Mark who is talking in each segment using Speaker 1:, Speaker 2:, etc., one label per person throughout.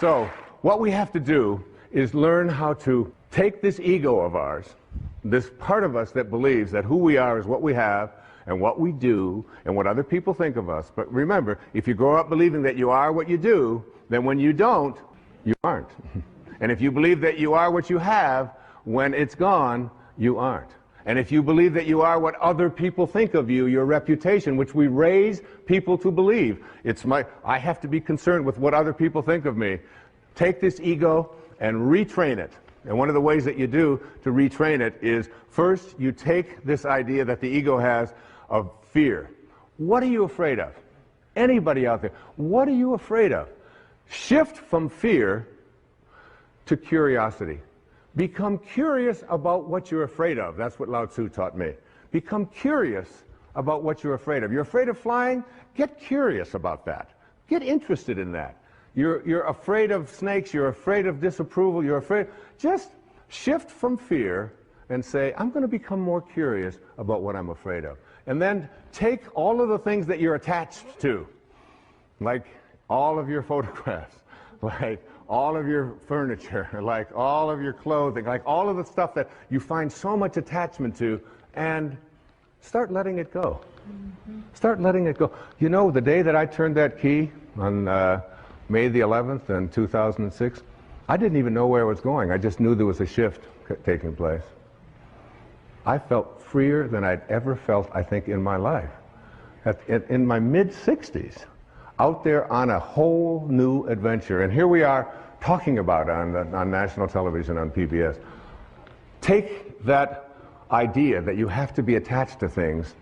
Speaker 1: So what we have to do is learn how to take this ego of ours, this part of us that believes that who we are is what we have and what we do and what other people think of us. But remember, if you grow up believing that you are what you do, then when you don't, you aren't. And if you believe that you are what you have, when it's gone, you aren't. And if you believe that you are what other people think of you, your reputation, which we raise people to believe, I have to be concerned with what other people think of me. Take this ego and retrain it. And one of the ways that you do to retrain it is, first, you take this idea that the ego has of fear. What are you afraid of? Anybody out there, what are you afraid of? Shift from fear to curiosity. Become curious about what you're afraid of. That's what Lao Tzu taught me. Become curious about what you're afraid of. You're afraid of flying? Get curious about that. Get interested in that. You're afraid of snakes, you're afraid of disapproval, you're afraid. Just shift from fear and say, I'm going to become more curious about what I'm afraid of. And then take all of the things that you're attached to, like all of your photographs, like all of your furniture, like all of your clothing, like all of the stuff that you find so much attachment to, and start letting it go. Start letting it go. You know, the day that I turned that key on May the 11th in 2006, I didn't even know where it was going. I just knew there was a shift taking place. I felt freer than I'd ever felt, I think, in my life. In my mid-60s, out there on a whole new adventure. And here we are talking about it on national television, on PBS. Take that idea that you have to be attached to things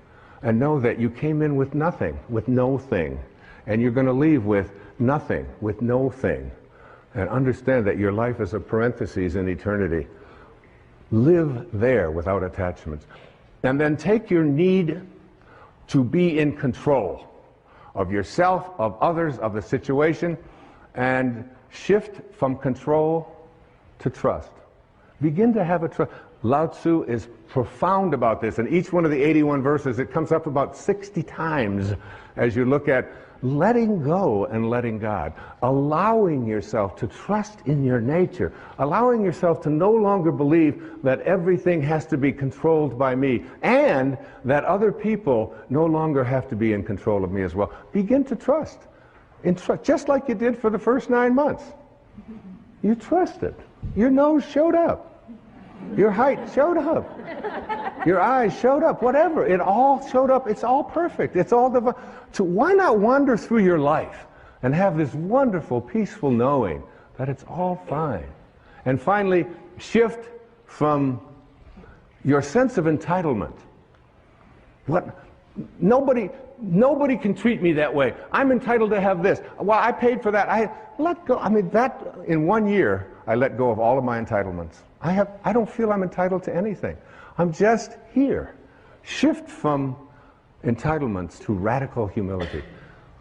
Speaker 1: and know that you came in with nothing, with no thing. And you're going to leave with nothing, with no thing. And understand that your life is a parenthesis in eternity. Live there without attachments. And then take your need to be in control of yourself, of others, of the situation, and shift from control to trust. Begin to have a trust. Lao Tzu is profound about this, and each one of the 81 verses, it comes up about 60 times as you look at letting go and letting God, allowing yourself to trust in your nature, allowing yourself to no longer believe that everything has to be controlled by me, and that other people no longer have to be in control of me as well. Begin to trust. Just like you did for the first 9 months. You trusted. Your nose showed up. Your height showed up. Your eyes showed up. Whatever. It all showed up. It's all perfect. It's all divine. So why not wander through your life and have this wonderful, peaceful knowing that it's all fine? And finally, shift from your sense of entitlement. Nobody can treat me that way. I'm entitled to have this. Well, I paid for that. I let go. I mean, that in 1 year, I let go of all of my entitlements. I don't feel I'm entitled to anything. I'm just here. Shift from entitlements to radical humility.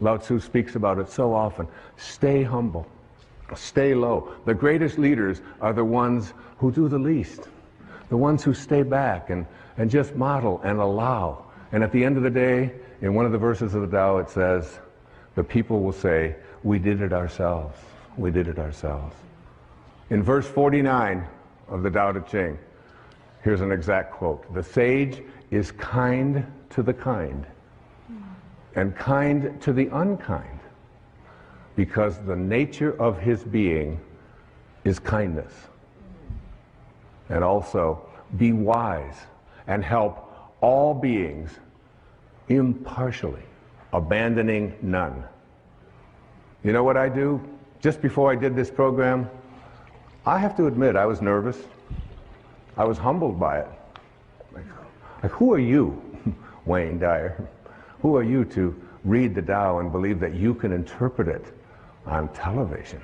Speaker 1: Lao Tzu speaks about it so often. Stay humble. Stay low. The greatest leaders are the ones who do the least. The ones who stay back and just model and allow. And at the end of the day, in one of the verses of the Tao, it says, the people will say, we did it ourselves. We did it ourselves. In verse 49 of the Tao Te Ching, here's an exact quote. The sage is kind to the kind and kind to the unkind, because the nature of his being is kindness. And also, be wise and help all beings impartially, abandoning none. You know what I do? Just before I did this program, I have to admit I was nervous. I was humbled by it. Like, who are you, Wayne Dyer? Who are you to read the Tao and believe that you can interpret it on television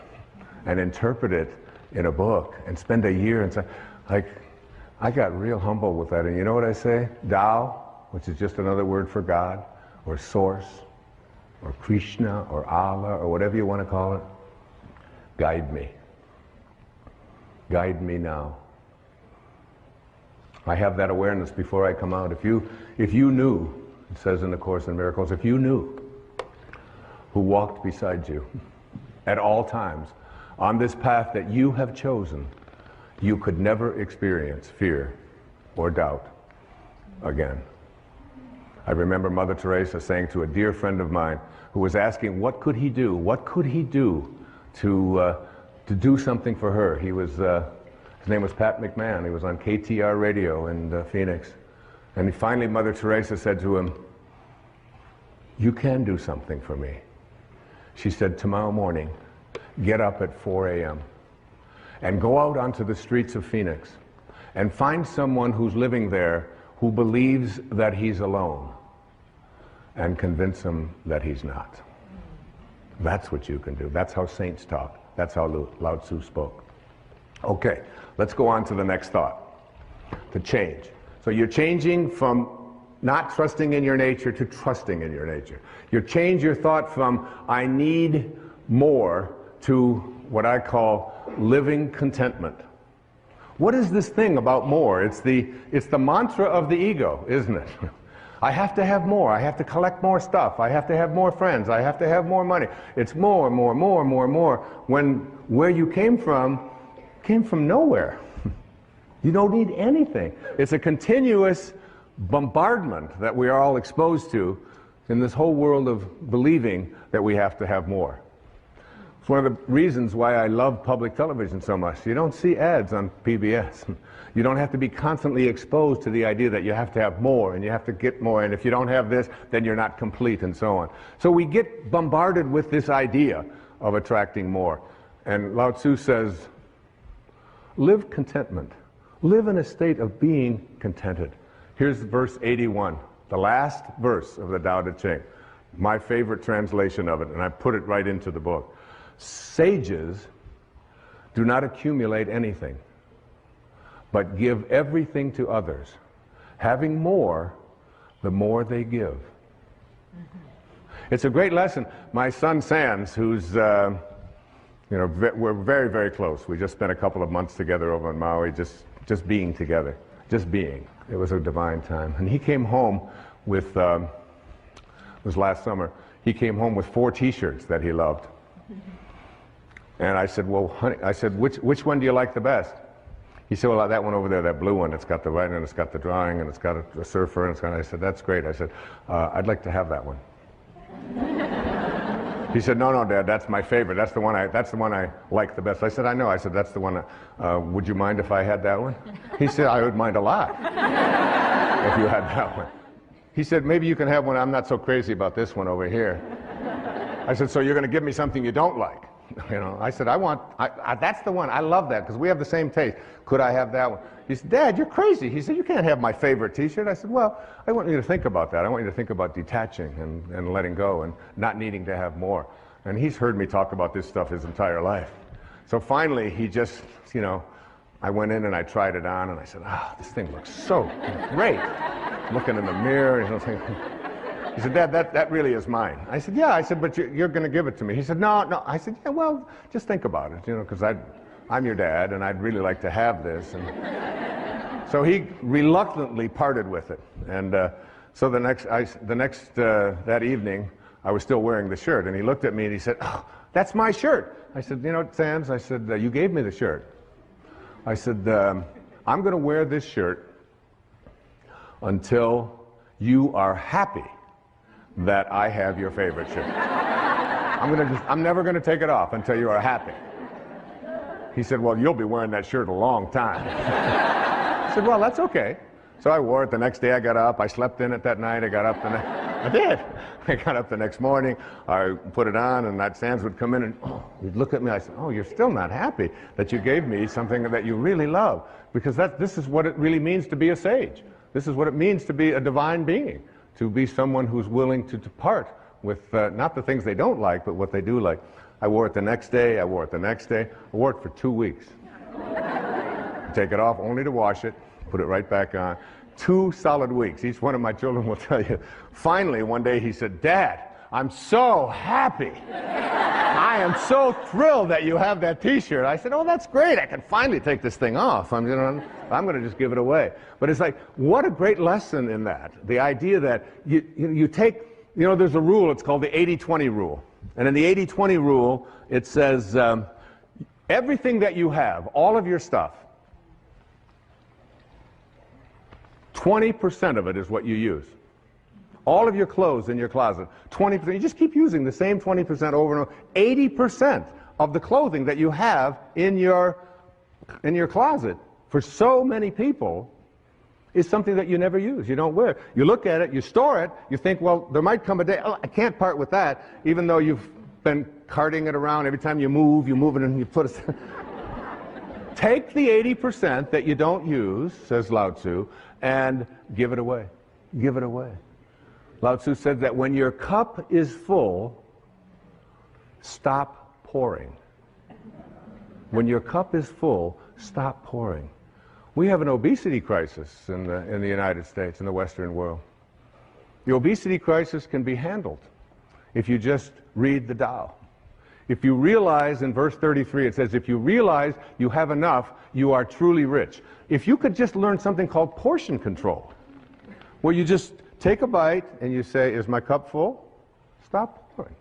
Speaker 1: and interpret it in a book and spend a year and say, like, I got real humble with that. And you know what I say? Tao, which is just another word for God, or Source, or Krishna, or Allah, or whatever you want to call it, guide me. Guide me now. I have that awareness before I come out. If you knew, it says in the Course in Miracles, if you knew who walked beside you at all times, on this path that you have chosen, you could never experience fear or doubt again. I remember Mother Teresa saying to a dear friend of mine who was asking what could he do? What could he do to do something for her? He was, his name was Pat McMahon. He was on KTR radio in Phoenix. And finally Mother Teresa said to him, "You can do something for me." She said, "Tomorrow morning, get up at 4 a.m. and go out onto the streets of Phoenix and find someone who's living there who believes that he's alone, and convince him that he's not." That's what you can do. That's how saints talk. That's how Lao Tzu spoke. Okay, let's go on to the next thought. To change. So you're changing from not trusting in your nature to trusting in your nature. You change your thought from "I need more" to what I call living contentment. What is this thing about more? It's the mantra of the ego, isn't it? I have to have more. I have to collect more stuff. I have to have more friends. I have to have more money. It's more, more, more, more, more. When where you came from nowhere. You don't need anything. It's a continuous bombardment that we are all exposed to in this whole world of believing that we have to have more. It's one of the reasons why I love public television so much. You don't see ads on PBS. You don't have to be constantly exposed to the idea that you have to have more and you have to get more, and if you don't have this, then you're not complete, and so on. So we get bombarded with this idea of attracting more. And Lao Tzu says, live contentment. Live in a state of being contented. Here's verse 81, the last verse of the Tao Te Ching. My favorite translation of it, and I put it right into the book. Sages do not accumulate anything, but give everything to others. Having more, the more they give. It's a great lesson. My son Sands, who's, we're very, very close. We just spent a couple of months together over in Maui, just being together, just being. It was a divine time. And he came home with, it was last summer, he came home with 4 t-shirts that he loved. And I said, well, honey, I said, which one do you like the best? He said, well, that one over there, that blue one, it's got the writing, and it's got the drawing, and it's got a surfer, and it's got, I said, that's great. I said, I'd like to have that one. He said, no, Dad, that's my favorite. That's the one I like the best. I said, I know. I said, that's the one. Would you mind if I had that one? He said, I would mind a lot if you had that one. He said, maybe you can have one. I'm not so crazy about this one over here. I said, so you're going to give me something you don't like? I said, that's the one. I love that because we have the same taste. Could I have that one? He said, Dad, you're crazy. He said, you can't have my favorite t-shirt. I said, well, I want you to think about that. I want you to think about detaching and letting go and not needing to have more. And he's heard me talk about this stuff his entire life. So finally, he just, I went in and I tried it on and I said, this thing looks so great. Looking in the mirror, he said, Dad, that really is mine. I said, yeah. I said, but you're going to give it to me. He said, no. I said, yeah, well, just think about it, because I'm your dad, and I'd really like to have this. And so he reluctantly parted with it. And so that evening, I was still wearing the shirt, and he looked at me and he said, oh, that's my shirt. I said, Sands, I said, you gave me the shirt. I said, I'm going to wear this shirt until you are happy that I have your favorite shirt. I'm never going to take it off until you are happy. He said, well, you'll be wearing that shirt a long time. I said, well, that's okay. So I wore it the next day. I got up. I slept in it that night. I got up I did. I got up the next morning. I put it on, and that Sands would come in and he'd look at me. I said, oh, you're still not happy that you gave me something that you really love, because this is what it really means to be a sage. This is what it means to be a divine being, to be someone who's willing to depart with not the things they don't like, but what they do like. I wore it the next day. I wore it the next day. I wore it for 2 weeks. Take it off only to wash it, put it right back on. 2 solid weeks. Each one of my children will tell you. Finally, one day he said, Dad, I'm so happy. I am so thrilled that you have that t-shirt. I said, oh, that's great. I can finally take this thing off. I'm going to just give it away. But it's like, what a great lesson in that. The idea that you take, there's a rule, it's called the 80-20 rule. And in the 80-20 rule, it says, Everything that you have, all of your stuff, 20% of it is what you use. All of your clothes in your closet, 20%. You just keep using the same 20% over and over. 80% of the clothing that you have in your closet, for so many people, is something that you never use, you don't wear. You look at it, you store it, you think, well, there might come a day, oh, I can't part with that, even though you've been carting it around. Every time you move it and you put it. Take the 80% that you don't use, says Lao Tzu, and give it away. Give it away. Lao Tzu said that when your cup is full, stop pouring. When your cup is full, stop pouring. We have an obesity crisis in the United States, in the Western world. The obesity crisis can be handled if you just read the Tao. If you realize, in verse 33, it says, if you realize you have enough, you are truly rich. If you could just learn something called portion control, where you just take a bite and you say, is my cup full? Stop pouring.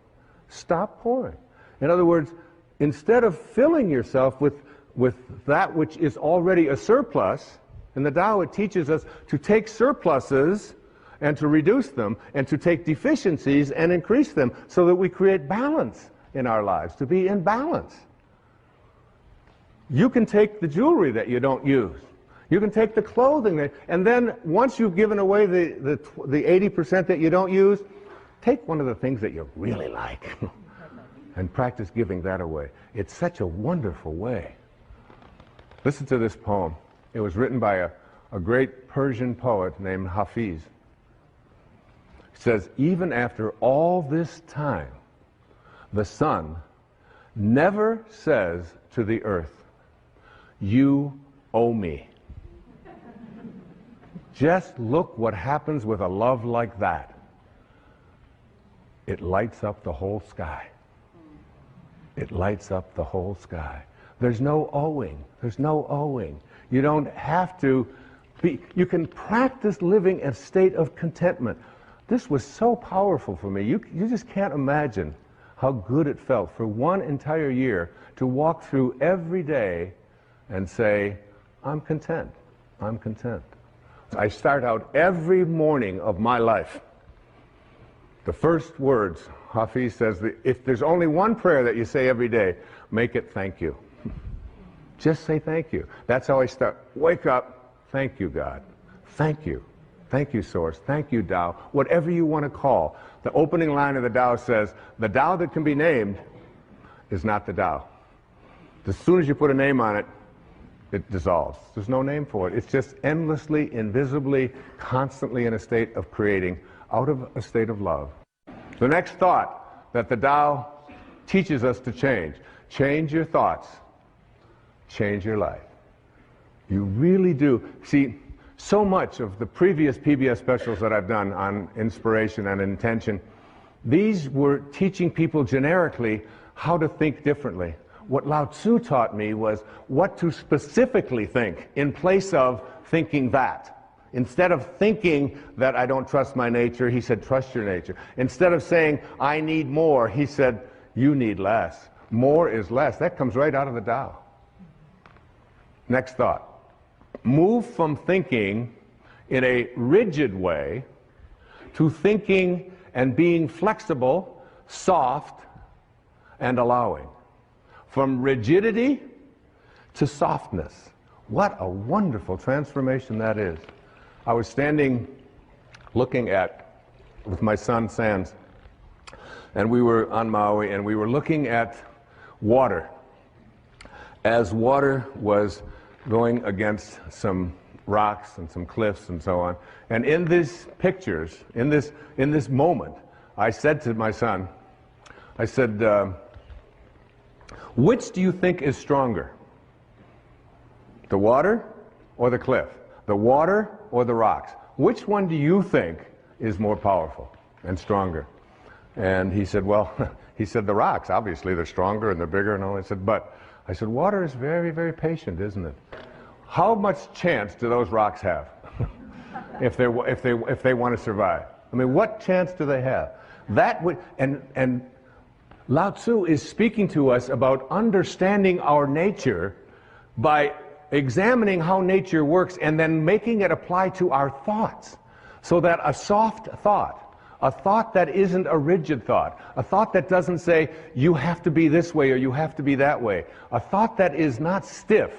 Speaker 1: Stop pouring. In other words, instead of filling yourself with that which is already a surplus, in the Tao it teaches us to take surpluses and to reduce them, and to take deficiencies and increase them, so that we create balance in our lives, to be in balance. You can take the jewelry that you don't use. You can take the clothing, and then once you've given away the 80% that you don't use, take one of the things that you really like and practice giving that away. It's such a wonderful way. Listen to this poem. It was written by a great Persian poet named Hafiz. It says, even after all this time, the sun never says to the earth, you owe me. Just look what happens with a love like that. It lights up the whole sky. It lights up the whole sky. There's no owing. There's no owing. You don't have to be, you can practice living in a state of contentment. This was so powerful for me. You just can't imagine how good it felt for one entire year to walk through every day and say, I'm content. I'm content. I start out every morning of my life. The first words, Hafiz says, that if there's only one prayer that you say every day, make it thank you. Just say thank you. That's how I start. Wake up, thank you, God. Thank you. Thank you, Source. Thank you, Tao. Whatever you want to call. The opening line of the Tao says, the Tao that can be named is not the Tao. As soon as you put a name on it, it dissolves. There's no name for it. It's just endlessly, invisibly, constantly in a state of creating out of a state of love. The next thought that the Tao teaches us to change. Change your thoughts. Change your life. You really do. See, so much of the previous PBS specials that I've done on inspiration and intention, these were teaching people generically how to think differently. What Lao Tzu taught me was what to specifically think in place of thinking that. Instead of thinking that I don't trust my nature, he said, trust your nature. Instead of saying, I need more, he said, you need less. More is less. That comes right out of the Tao. Next thought. Move from thinking in a rigid way to thinking and being flexible, soft, and allowing. From rigidity to softness. What a wonderful transformation that is. I was standing looking at, with my son Sands, and we were on Maui, and we were looking at water. As water was going against some rocks and some cliffs and so on. And in these pictures, in this moment, I said to my son, I said, which do you think is stronger? The water or the cliff? The water or the rocks? Which one do you think is more powerful and stronger? And he said, well, he said the rocks, obviously they're stronger and they're bigger and all. I said, water is very, very patient, isn't it? How much chance do those rocks have if they want to survive? I mean, what chance do they have? That would, and Lao Tzu is speaking to us about understanding our nature by examining how nature works and then making it apply to our thoughts. So that a soft thought, a thought that isn't a rigid thought, a thought that doesn't say, you have to be this way or you have to be that way, a thought that is not stiff,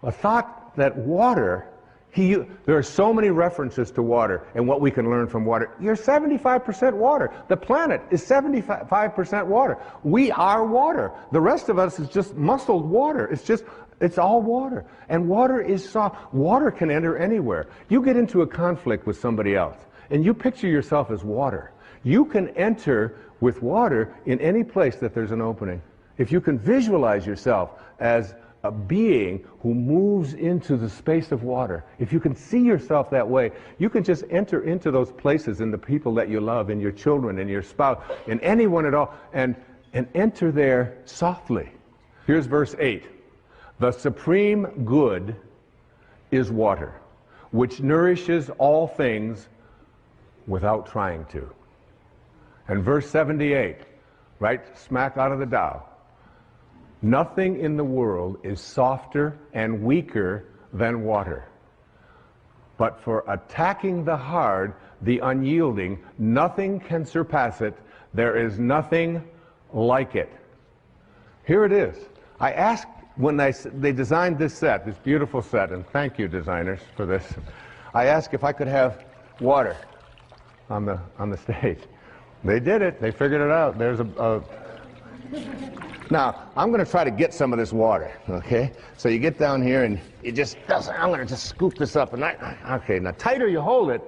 Speaker 1: a thought that water, there are so many references to water and what we can learn from water. You're 75% water. The planet is 75% water. We are water. The rest of us is just muscled water. It's all water. And water is soft. Water can enter anywhere. You get into a conflict with somebody else, and you picture yourself as water. You can enter with water in any place that there's an opening. If you can visualize yourself as a being who moves into the space of water, if you can see yourself that way, you can just enter into those places in the people that you love, in your children, in your spouse, in anyone at all, and enter there softly. Here's verse 8. The supreme good is water, which nourishes all things without trying to. And verse 78, right smack out of the Tao. Nothing in the world is softer and weaker than water. But for attacking the hard, the unyielding, nothing can surpass it. There is nothing like it. Here it is. I asked when they designed this set, this beautiful set, and thank you designers for this, I asked if I could have water on the stage. They did it. They figured it out. There's Now, I'm going to try to get some of this water, okay? So you get down here and it just doesn't, I'm going to just scoop this up and okay, now tighter you hold it,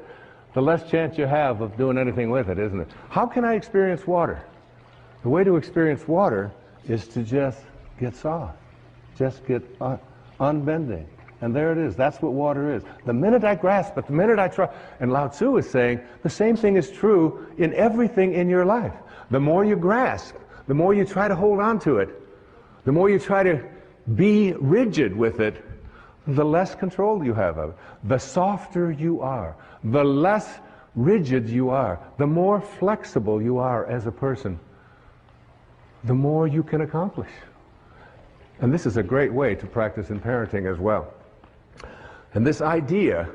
Speaker 1: the less chance you have of doing anything with it, isn't it? How can I experience water? The way to experience water is to just get soft, just get unbending. And there it is. That's what water is. The minute I grasp it, the minute I try, and Lao Tzu is saying the same thing is true in everything in your life. The more you grasp, the more you try to hold on to it, the more you try to be rigid with it, the less control you have of it. The softer you are, the less rigid you are, the more flexible you are as a person, the more you can accomplish. And this is a great way to practice in parenting as well. And this idea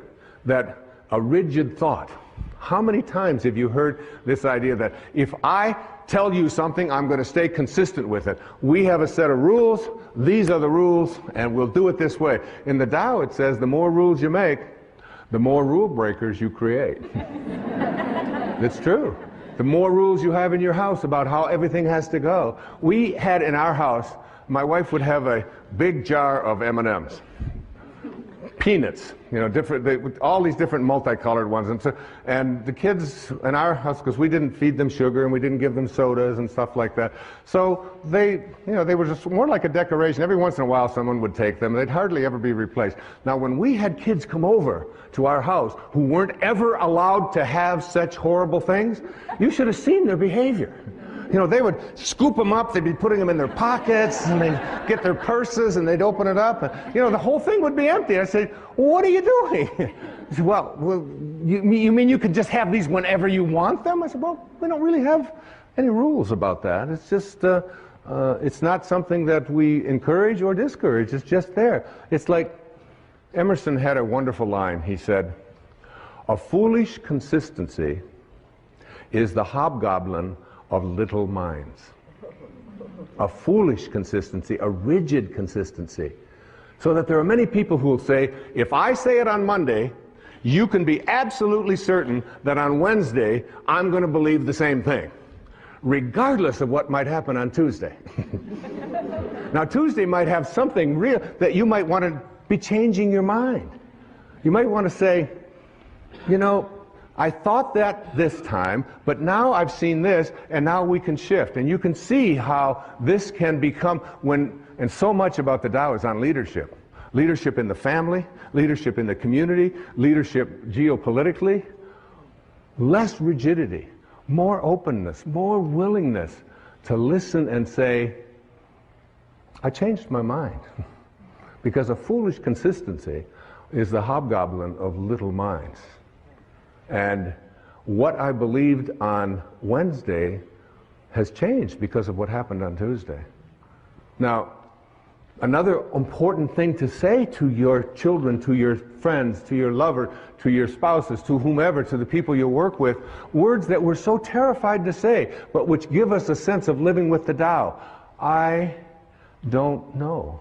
Speaker 1: that a rigid thought, how many times have you heard this idea that if I tell you something, I'm going to stay consistent with it. We have a set of rules, these are the rules, and we'll do it this way. In the Tao it says the more rules you make, the more rule breakers you create. It's true. The more rules you have in your house about how everything has to go. We had in our house, my wife would have a big jar of M&Ms. Peanuts, you know, all these different multicolored ones, and the kids in our house, because we didn't feed them sugar and we didn't give them sodas and stuff like that, so they were just more like a decoration. Every once in a while, someone would take them. They'd hardly ever be replaced. Now, when we had kids come over to our house who weren't ever allowed to have such horrible things, you should have seen their behavior. You know, they would scoop them up, they'd be putting them in their pockets, and they'd get their purses, and they'd open it up, and, you know, the whole thing would be empty. I said, well, what are you doing? He said, well, you mean you could just have these whenever you want them? I said, well, we don't really have any rules about that. It's just, it's not something that we encourage or discourage. It's just there. It's like Emerson had a wonderful line. He said, a foolish consistency is the hobgoblin of little minds. A foolish consistency, a rigid consistency. So that there are many people who will say, if I say it on Monday, you can be absolutely certain that on Wednesday I'm going to believe the same thing, regardless of what might happen on Tuesday. Now, Tuesday might have something real that you might want to be changing your mind. You might want to say, you know, I thought that this time, but now I've seen this, and now we can shift. And you can see how this can become and so much about the Tao is on leadership. Leadership in the family, leadership in the community, leadership geopolitically. Less rigidity, more openness, more willingness to listen and say, I changed my mind. Because a foolish consistency is the hobgoblin of little minds. And what I believed on Wednesday has changed because of what happened on Tuesday. Now, another important thing to say to your children, to your friends, to your lover, to your spouses, to whomever, to the people you work with, words that we're so terrified to say, but which give us a sense of living with the Tao. I don't know.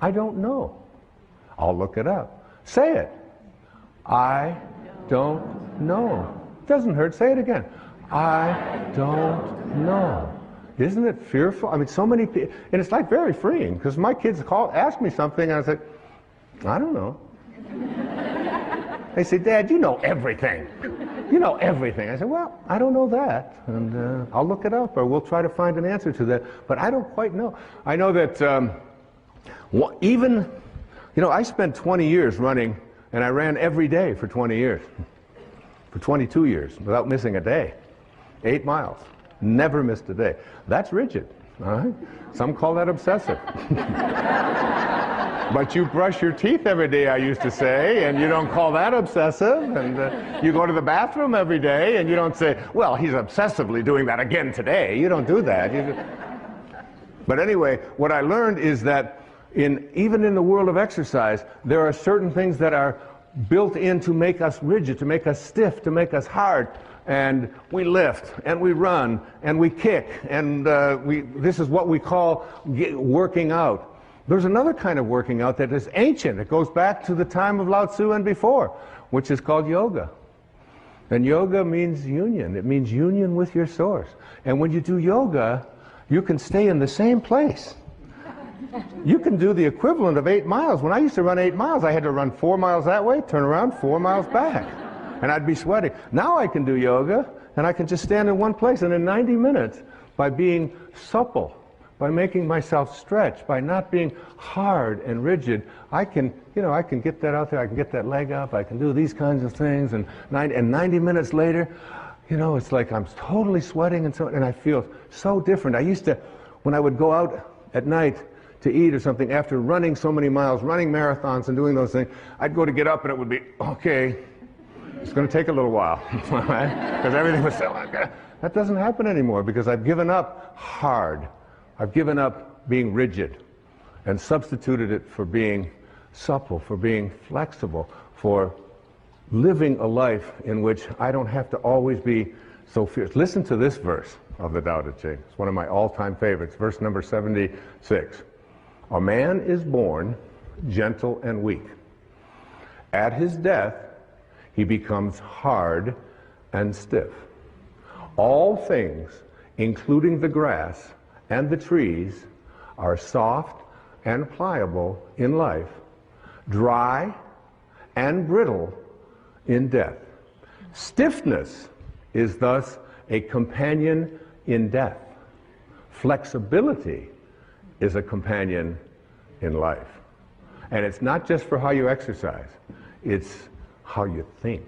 Speaker 1: I don't know. I'll look it up. Say it. I don't know. Doesn't hurt. Say it again. I don't know. Isn't it fearful? I mean, so many people, and it's like very freeing, because my kids ask me something, and I say, I don't know. They say, Dad, you know everything. You know everything. I say, well, I don't know that, and I'll look it up, or we'll try to find an answer to that, but I don't quite know. I know that even, you know, I spent 20 years running, and I ran every day for 20 years, for 22 years, without missing a day, 8 miles. Never missed a day. That's rigid. All right? Some call that obsessive. But you brush your teeth every day, I used to say, and you don't call that obsessive. And you go to the bathroom every day, and you don't say, well, he's obsessively doing that again today. You don't do that. But anyway, what I learned is that even in the world of exercise, there are certain things that are built in to make us rigid, to make us stiff, to make us hard. And we lift, and we run, and we kick, and this is what we call working out. There's another kind of working out that is ancient. It goes back to the time of Lao Tzu and before, which is called yoga. And yoga means union. It means union with your source. And when you do yoga, you can stay in the same place. You can do the equivalent of 8 miles. When I used to run 8 miles, I had to run 4 miles that way, turn around, 4 miles back. And I'd be sweating. Now I can do yoga, and I can just stand in one place, and in 90 minutes, by being supple, by making myself stretch, by not being hard and rigid, I can get that out there, I can get that leg up, I can do these kinds of things, and 90 minutes later, it's like I'm totally sweating, and I feel so different. I used to, when I would go out at night to eat or something, after running so many miles, running marathons and doing those things, I'd go to get up, and it would be, okay, it's going to take a little while, because everything was so like that. That doesn't happen anymore, because I've given up hard. I've given up being rigid and substituted it for being supple, for being flexible, for living a life in which I don't have to always be so fierce. Listen to this verse of the Tao Te Ching. It's one of my all-time favorites, verse number 76. A man is born gentle and weak. At his death, he becomes hard and stiff. All things, including the grass and the trees, are soft and pliable in life, dry and brittle in death. Stiffness is thus a companion in death. Flexibility is a companion in life. And it's not just for how you exercise, it's how you think.